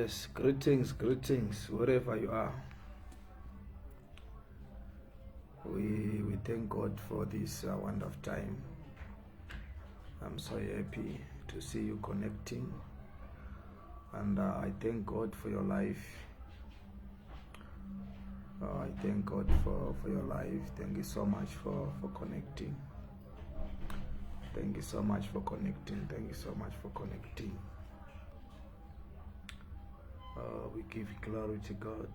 Yes, greetings, wherever you are. We thank God for this wonderful time. I'm so happy to see you connecting, and I thank God for your life. I thank God for your life. Thank you so much for connecting. Thank you so much for connecting. Thank you so much for connecting. We give glory to God.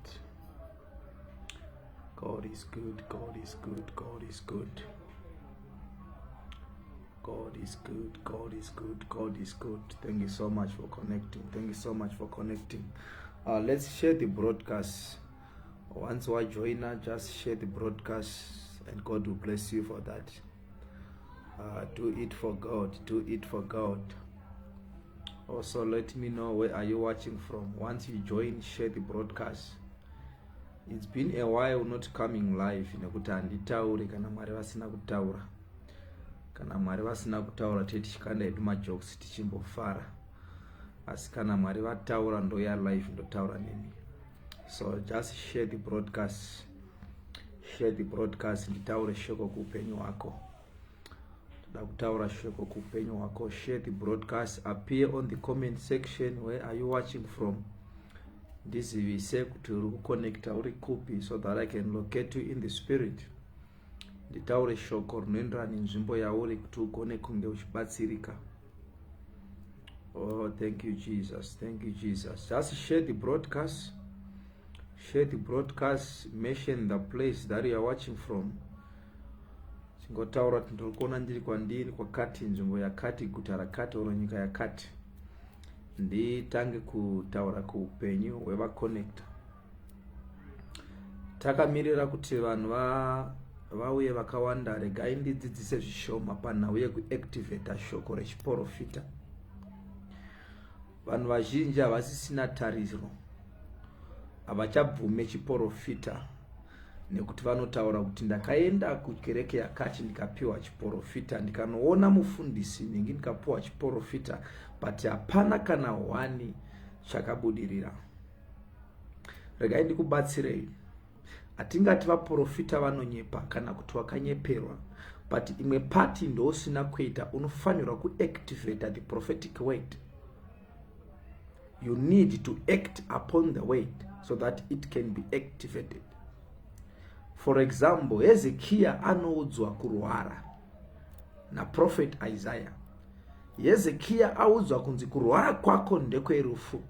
God is good. God is good. God is good. God is good. God is good. God is good. Thank you so much for connecting. Thank you so much for connecting. Let's share the broadcast. Once you are joiner, just share the broadcast, and God will bless you for that. Do it for God. Do it for God. Also, let me know where are you watching from. Once you join, share the broadcast. It's been a while not coming live. Nekuti handitaure kana Mwari vasina kutaura. Kana Mwari vasina kutaura tichikanda edu majokes tichimbofara. Asi kana Mwari vataura ndoya live ndotaura nemi. So just share the broadcast. Share the broadcast. Nditaure shoko kupenyu wako. Share the broadcast. Appear on the comment section. Where are you watching from? This we say to connect our copy so that I can locate you in the spirit. Nditaure shoko rinoendera nenzvimbo yauri kuti ugone kunge uchibatsirika. Oh, thank you Jesus. Thank you Jesus. Just share the broadcast. Share the broadcast. Mention the place that you are watching from. Ngotaura kuti ndikuona ndiri kwandiri kwakati nzvimbo yakati guta rakati oro nyika yakati. Nditange kutaura kuupenyu hweva connector. Takamirira kuti vanhu vauye vakawanda. Regai ndidzidzise zvishoma panhau yekuactivata shoko rechiprofita. Vanhu vazhinji havasisina tariro, havachabvume chiprofita nekuti vanotaura kuti ndakaenda kukereke yakati ndikapiwa chiprofita, ndikanoona mufundisi ndingi ndikapiwa chiprofita, but hapana kana wani chakabudirira. Regai ndikubatsirei. Hatingati vaprofita vanonyepa kana kuti wakanyeperwa, but imwe pati ndousina kuita. Unofanirwa kuactivate the prophetic word. You need to act upon the word so that it can be activated. For example, Hezekiah anoudzwa kurwara na prophet Isaiah. Hezekiah audzwa kunzi kurwara kwako ndekwerufu.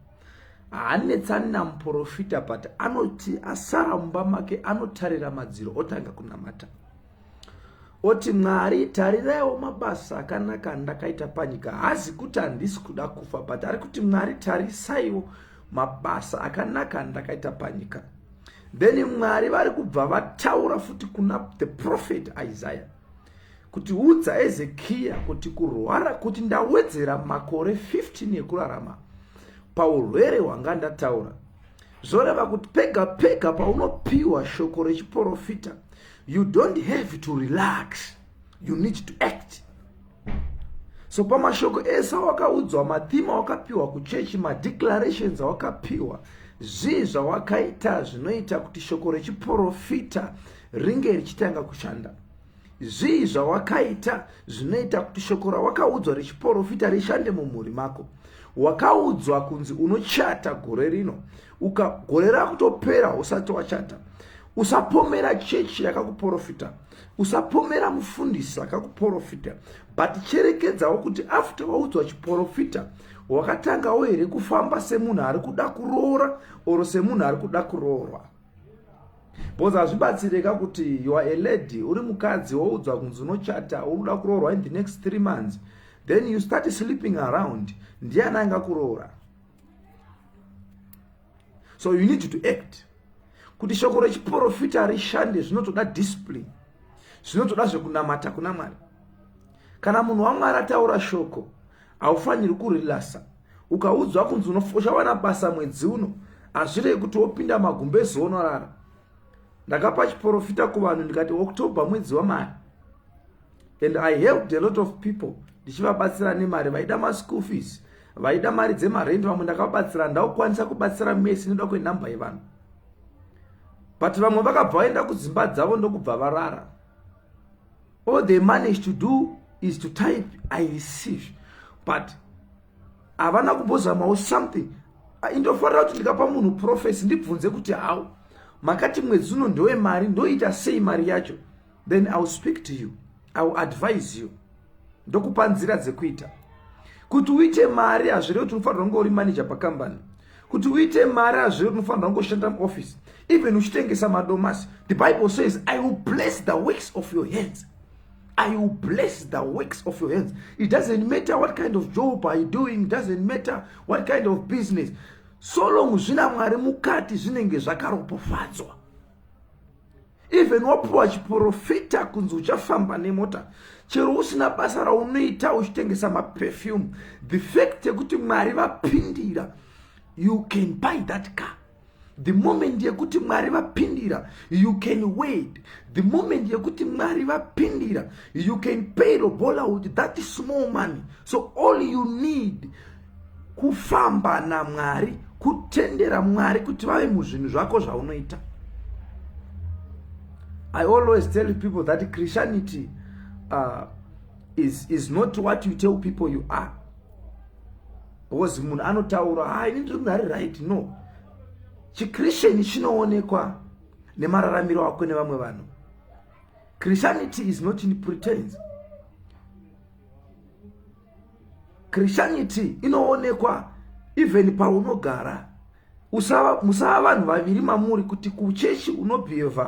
Haanetsani namuprofita, but anoti asara mumba make anotarira madziro otanga kunamata. Oti Mwari, tariraiwo mabasa akanaka andakaita panyika. Hazi kuti handisi kuda kufa, but ari kuti Mwari, tarisaiwo mabasa akanaka andakaita panyika. Then Mwari vari kubva vataura futi kuna the prophet Isaiah kuti udza Hezekiah kuti kurwara, kuti ndawedzera makore 15 ekurarama paurwere hwanga ndataura. Zvoreva kuti pega pega paunopiwa shoko rechiprofita, you don't have to relax, you need to act. So pamashoko esa wakaudzwa, mathima wakapiwa kuchechi, madeclarations wakapiwa, zizva wakaita zvinoita kuti shoko rechiprofita ringe richitanga kushanda. Zizva wakaita zvinoita kuti shoko rawakaudzwa rechiprofita rishande mumhuri mako. Wakaudzwa kunzi unochata gore rino, gore rakutopera usati wachata. Usapomera chechi yakakuprofita, usapomera mufundisi akakuprofita, but cherekedzawo kuti after waudzwa chiprofita wakatangawo here kufamba semunhu ari kuda kuroora oro semunhu ari kuda kuroorwa. Because hazvibatsirika kuti you are a lady, uri mukadzi waudzwa kunzi unochata, uri kuda kuroorwa in the next 3 months, then you start sleeping around. Ndiani angakuroora? So you need to act. Kuti shoko rechiprofita rishande zvinotoda discipline, zvinotoda zvekunamata kuna Mwari. Kana munhu waMwari ataura shoko, haufaniri kurilasa. Ukaudzwa kunzi uchawana basa mwedzi uno, hazvirei kuti wopinda magumbezi wonorara. Ndakapa chiprofita kuvanhu ndikati October mwedzi waMwari, and I helped a lot of people ndichivabatsira nemari vaida ma school fees. vaida mari dzemarenti vamwe ndakabatsira ndaukwanisa kubatsira mesi noda kwenhamba yevanhu, but vamwe vakabva vaenda kudzimba dzavo ndokubva varara. All they manage to do is to type I receive, but havana kumbozamawo something. Indofanira kuti ndikapa munhu prophecy ndibvunze kuti hau makati mwedzi uno ndowe mari ndoita sei mari yacho, then I will speak to you, I will advise you, ndokupa nzira dzekuita. Kuti uite mari hazvirevi kuti unofanira kunge uri manager pakambani, kuti uite mari hazvirevi kuti unofanira kungoshanda muoffice. Even uchitengesa madomasi, the Bible says I will bless the works of your hands. I will bless the works of your hands. It doesn't matter what kind of job are you doing, it doesn't matter what kind of business, so long zvina mwari mukati zvinenge zvakaropofadzwa. Even wapuwa chiprofita kunzi uchafamba nemota, chero usina basa raunoita uchitengesa maperfume, the fact yekuti mwari vapindira, you can buy that car. The moment yekuti mwari vapindira, you can wait. The moment yekuti mwari vapindira, you can pay robola with that small money. So all you need kufamba na mwari, kutendera mwari kuti vave muzvinhu zvako zvaunoita. I always tell people that Christianity is not what you tell people you are. Because munhu anotaura, ini ndiri munhu ari right. No. ChiChristian chinoonekwa nemararamiro ako nevamwe vanhu. Christianity is not in pretense. Christianity inoonekwa even paunogara. Musava vanhu vaviri mamuri kuti kuchechi unobehave,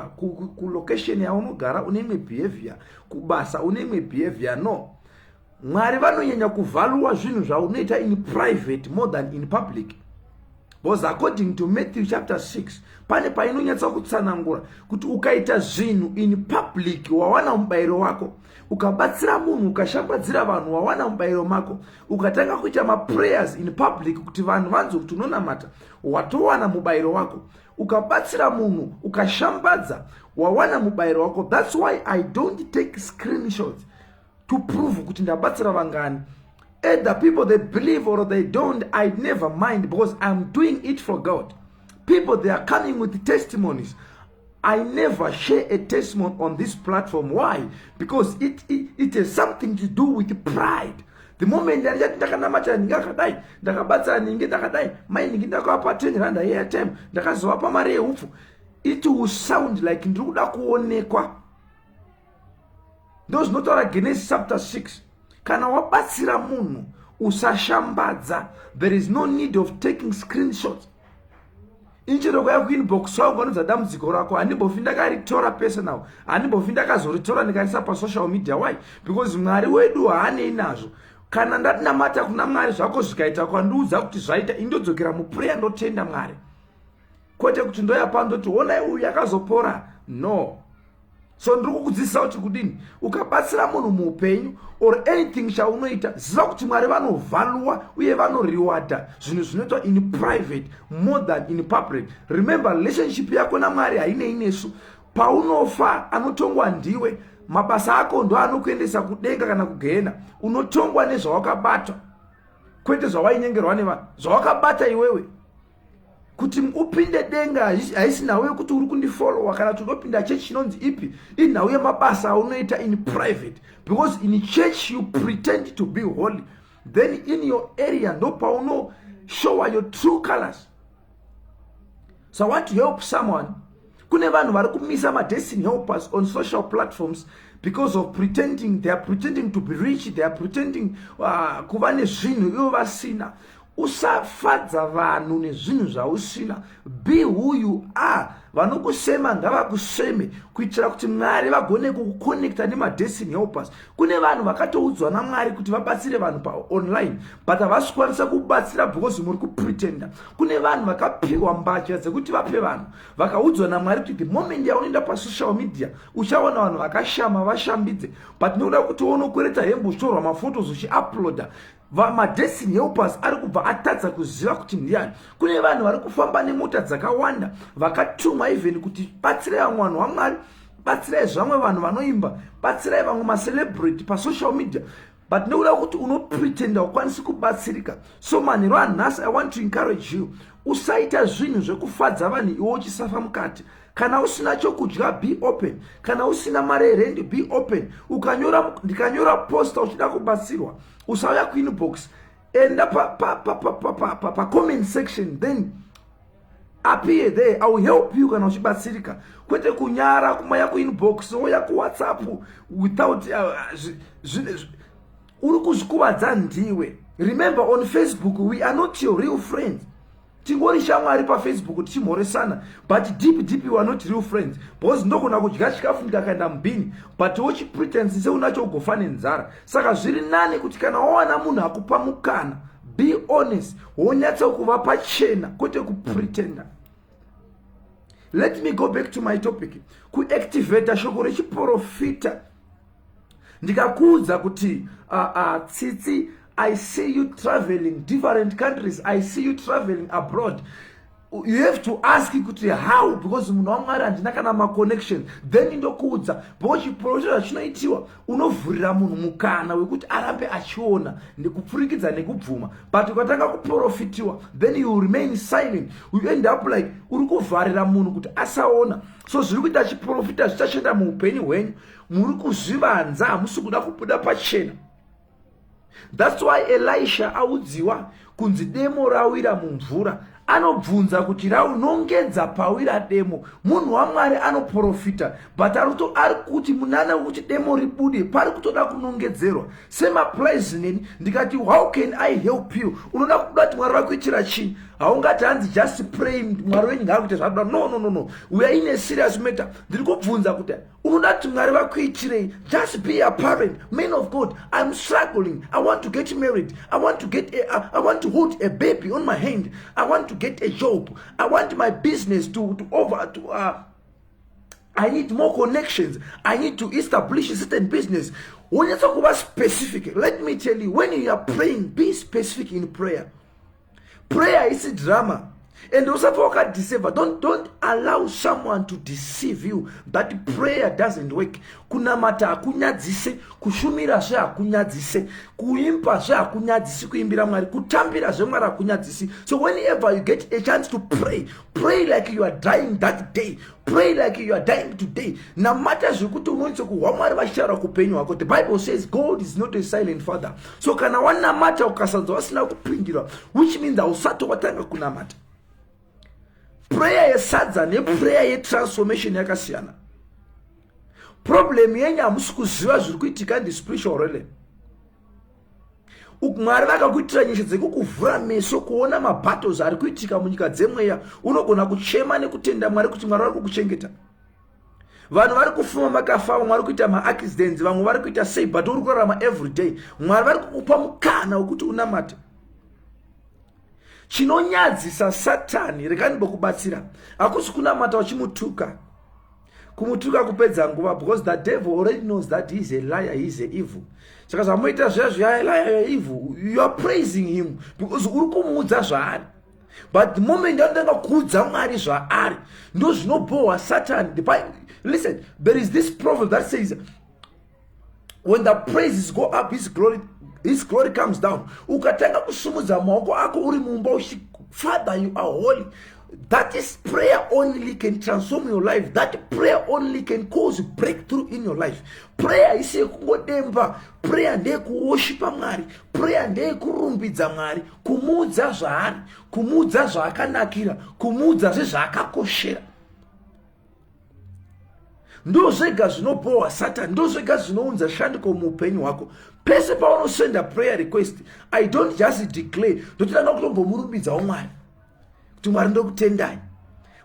kulocation yaunogara unemwe behavior, kubasa unemwe behavior. No. Mwari vanonyanya kuvaluwa zvinhu zvaunoita in private more than in public. Because according to Matthew chapter 6, pane painonyatsa kutsanangura kuti ukaita zvinhu in public wawana mubayiro wako, ukabatsira munhu ukashambadzira vanhu wawana mubayiro mako, ukatanga kuita prayers in public kuti vanhu vanzwe kuti unonamata watowana mubayiro wako, ukabatsira munhu ukashambadza wawana mubayiro wako. That's why I don't take screenshots to prove kuti ndabatsira vangani. Either people they believe or they don't, I never mind, because I'm doing it for God. People they are coming with testimonies. I never share a testimony on this platform. Why? Because it has something to do with pride. The moment ndakanamata ndakadai ndakabatsira ninge ndakadai mai ninge ndakapa 10 rand airtime ndakazovapa mari yeupfu, it will sound like ndiri kuda kuonekwa. Those not all against chapter 6. Kana wabatsira munhu usashambadza, there is no need of taking screenshots. Inchero kwa inbox wangu anoza dambudziko rako handimbofi ndakaritora personal, handimbofi ndakazoritora ndikarisa pa social media. Why? Because mwari wedu haanei nazvo. Kana ndatinamata kuna mwari zvako zvikaita kwandiudza kuti zvaita, indodzokera muprayer ndotenda mwari, kwete kuti ndoya pandoti onai uyu yakazopora. No. So ndiri kukudzidzisa kuti kudini ukabatsira munhu muupenyu or anything chaunoita, ziva kuti mwari vanovaluwa uye vanoriwarda zvinhu zvinoitwa in private more than in public. Remember, relationship yako namwari hainei nesu. Paunofa anotongwa ndiwe, mabasa ako ndo anokuendesa kudenga kana kugehena. Unotongwa nezvawakabata, kwete zvawainyengera nevanhu. Zvawakabata iwewe kuti upinde denga haisi nawe kuti uri kundifollowa kana kuti unopinda church inonzi ipi, inhauye mabasa aunoita in private. Because in church you pretend to be holy, then in your area ndo pauno show your true colors. So I want to help someone. Kune vanhu vari kumisa destiny helpers on social platforms because of pretending. They are pretending to be rich, they are pretending kuva nezvinhu ivo vasina. Usafadza vanhu nezvinhu zvausina. Be who you are. Vanokusema ngavakuseme kuitira kuti mwari vagone kukuconnecta nemadestiny helpers. Kune vanhu vakatoudzwa naMwari kuti vabatsire vanhu online, but havasi kukwanisa kubatsira because muri kupretenda. Kune vanhu vakapiwa mbatya dzekuti vape vanhu, vakaudzwa naMwari kuti the moment yaunoenda pasocial media uchaona vanhu vakashama vashambidze, but nokuda kuti unokwereta hembe uchitorwa maphotos uchiuploada, madestiny helpers ari kubva atadza kuziva kuti ndiani. Kune vanhu vari kufamba nemota dzakawanda vakatumwa even kuti batsirai vamwe vanhu vaMwari, batsirai zvamwe vanhu vanoimba, batsirai vamwe macelebrity pasocial media, but nekuda kuti unopretenda ukwanisi kubatsirika. So manhero anhasi, I want to encourage you, usaita zvinhu zvekufadza vanhu iwe uchisafa mukati. Kana usina chokudya, be open. Kana usina mari yerent, be open. Ndikanyora posta uchida kubatsirwa, usauya kuinbox, enda pa comment section, then appear there. I will help you kana uchibatsirika. Kwete kunyara kumaya kuinbox oya kuwhatsapp without uri kuzvikuvadza ndiwe. Remember, on Facebook we are not your real friends. Tingori shamwari pa Facebook tichimhoresana, but deep we are not real friends. Because ndokona kudya chikafu ndakaenda mbini, but uchi pretense seunacho ugofa nenzara. Saka zviri nani kuti kana wawana munhu akupa mukana, be honest, wonyatsa kuva pachena kwete kupretenda. Let me go back to my topic. Kuactivate shoko rechiprofita. Ndikakuudza kuti tsitsi, I see you traveling different countries. I see you traveling abroad. You have to ask kuti how, because munhu wamwari handina kana ma-connection. Then ndokuudza, because chiprofita chinoitiwa unovhurira munhu mukana wekuti arambe achiona nekupfurikidza nekubvuma. But ukatanga kuprofitiwa, then you remain silent. You end up like uri kuvharira munhu kuti asaona. So zviri kuita chiprofita zvichashanda muupenyu hwenyu, muri kuzvivanza, hamusi kuda kubuda pachena. That's why Elisha audziwa kunzi demo rawira mumvura. Anobvunza kuti raunongedza pawira demo. Munhu wamwari anoprofita, but ari kuti munana kuti demo ribude pari kutoda kunongedzerwa. Same applies neni. Ndikati how can I help you? Unoda kuda kuti mwari vakuitira chini. Haungati hanzi just pray mwari wenyu ngakuite zvakada. No. We are in a serious matter. Ndiri kubvunza kuti unoda kuti mwari vakuitirei. Just be a parent, man of God. I'm struggling. I want to get married. I want to hold a baby on my hand. I want to get a job. I want my business I need more connections. I need to establish a certain business. When you talk about specific, let me tell you, when you are praying, be specific in prayer. Prayer is a drama. And also deceiver. Don't allow someone to deceive you that prayer doesn't work. Kunamata akunyadzise, kushumira zve akunyadzise, kuimba zve akunyadzise, kuimbira Mwari, kutambira zve Mwari akunyadzise. So whenever you get a chance to pray, pray like you are dying that day. Pray like you are dying today. No matter zvekuti unonzi kuhwamwari vachitaura kupenyu hwako. The Bible says God is not a silent father. So kana wanamata ukasanzwa vasina kupindira, which means hausati watanga kunamata. Prayer yesadza neprayer yetransformation yakasiyana. Problem yenyu hamusi kuziva zviri kuitika in the spiritual realm. Mwari vakakuitira nyasha dzekukuvhura meso kuona mabattles ari kuitika munyika dzemweya. Unogona kuchema nekutenda Mwari kuti Mwari vari kukuchengeta. Vanhu vari kufuma makafa, vamwe vari kuita ma-accidents, vamwe vari kuita sei, but uri kurarama every day. Mwari vari kukupa mukana wekuti unamate. Chinonyadzisa Satani, rekani bokubatsira, hakusi kunamata wachimutuka. Kumutuka kupedza nguva, because the devil already knows that he is a liar, he is a evil. Saka zvamuita zvezvo a liar, a evil, you are praising him because uri kumuudza zvaari. But the moment anotanga kuudza Mwari zvaari, ndo zvinobohwa Satan. Listen, there is this proverb that says, when the praises go up, his glory comes down. Ukatanga kusumudza maoko ako uri mumba uchi, Father, you are holy. That is prayer only can transform your life. That prayer only can cause breakthrough in your life. Prayer is kungodemba. Prayer ndeye kuwoshipa Mwari. Prayer ndeye kurumbidza Mwari, kumuudza zvaari, kumuudza zvaakanakira, kumuudza zvezvaakakoshera. Ndo zvega zvinobohwa Satan, ndo zvega zvinounza shanduko muupenyu hwako. Pese paunosenda prayer request, I don't just declare, ndotanga kutombomurumbidzawo Mwari kuti Mwari ndokutendai,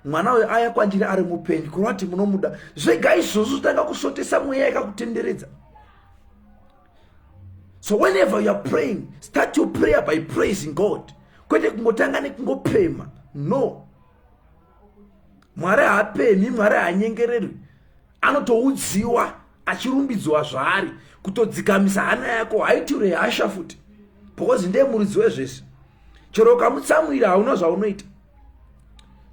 mwana uyo aya kwandiri ari mupenyu, kureva kuti munomuda. Zvega izvozvo tanga kusotesa mweya yakakutenderedza. So whenever you are praying, start your prayer by praising God. Kwete kungotanga nekungopema. No. Mwari haapemi, Mwari haanyengererwi. Anotoudziwa achirumbidzwa zvaari, kutodzikamisa hana yako, haiti hasha futi, because ndiye muridzi wezvese. Chero ukamutsamwira hauna zvaunoita.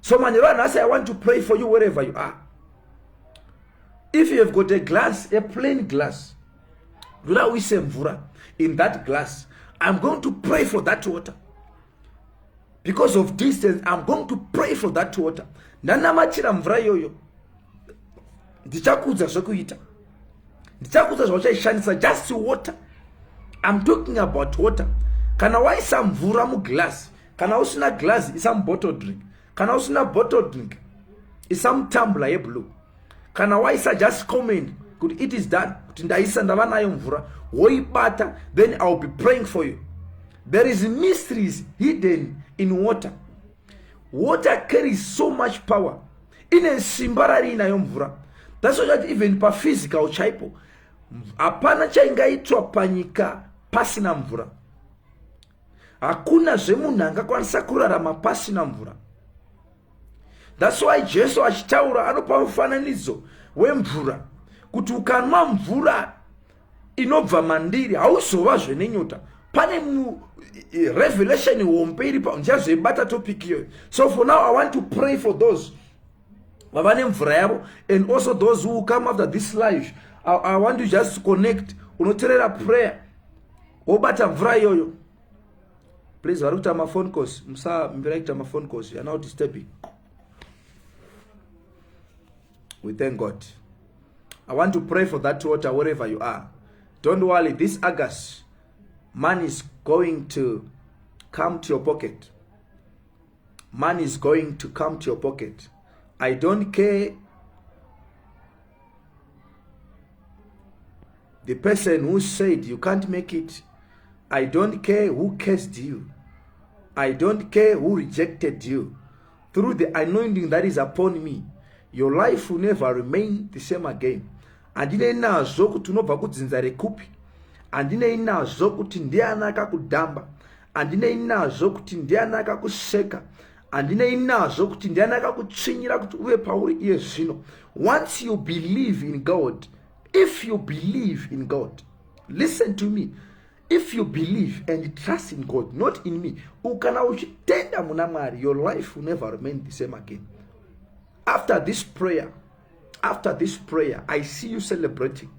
So manhero anhasi, I want to pray for you wherever you are. If you have got a glass, a plain glass, ndoda uise mvura in that glass. I'm going to pray for that water. Because of distance, I'm going to pray for that water. Ndanamatira mvura iyoyo. Ndichakuudza zvekuita. Ndichakuudza zvauchaishandisa, just water. I'm talking about water. Kana waisa mvura muglass, kana usina glass isa bottle drink, kana usina bottle drink isa tumbler yeblue, kana waisa just comment kuti it is done, kuti ndaisa ndava nayo mvura, woibata, then I'll be praying for you. There is mysteries hidden in water. Water carries so much power. Ine simba rari inayo mvura. That's why even pa physical chaipo hapana chaingaitwa panyika pasina mvura. Hakuna zvemunhu angakwanisa kurarama pasina mvura. That's why Jesu achitaura anopa mufananidzo wemvura kuti ukanwa mvura inobva mandiri hauzovazve nenyota. Pane revelation hombe iripa ndichazoibata topic iyoyo. So for now I want to pray for those vavane mvura yavo, and also those who come after this life. I want to just connect unoteerera prayer wobata mvura iyoyo. Please vari kuita mafone calls, musambira kuita mafone calls, you are now disturbing. We thank God. I want to pray for that water wherever you are. Don't worry, this August money is going to come to your pocket. Money is going to come to your pocket. I don't care the person who said you can't make it. I don't care who cursed you. I don't care who rejected you. Through the anointing that is upon me, your life will never remain the same again. Andine nazvo kuti unobva kudzinza rekupi. Andine nazvo kuti ndiani akakudhamba. Andine nazvo kuti ndiani akakuseka. Andine nazvo kuti ndiani akakutsvinyira kuti uve pauri iye zvino. Once you believe in God, if you believe in God, listen to me. If you believe and trust in God, not in me, ukana uchitenda muna Mwari, your life will never remain the same again. After this prayer, I see you celebrating.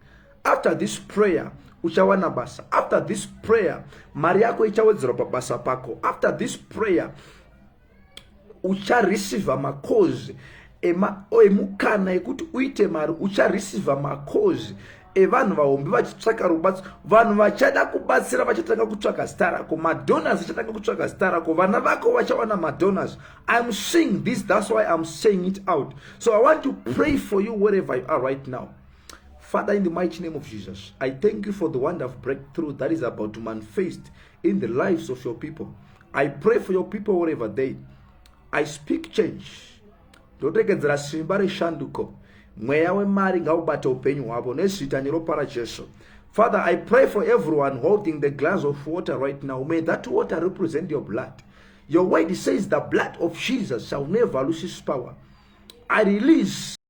After this prayer, uchawana basa. After this prayer, mari yako ichawedzera pabasa pako. After this prayer, ucha receive makozi emukana ekuti uite mari, ucha receive makozi evanhu vahombe vachitsvaka rubatso, vanhu vachada kubatsira vachatanga kutsvaka zita rako, madonors vachatanga kutsvaka zita rako, vana vako vachawana madonors. I'm saying this, that's why I'm saying it out. So I want to pray for you wherever you are right now. Father, in the mighty name of Jesus, I thank you for the wonderful breakthrough that is about to manifest in the lives of your people. I pray for your people wherever they. I speak change. Ndoregedzera simba reshanduko. Mweya wemari ngaubate upenyu hwavo nezita neropa raJesu. Father, I pray for everyone holding the glass of water right now. May that water represent your blood. Your word says the blood of Jesus shall never lose its power. I release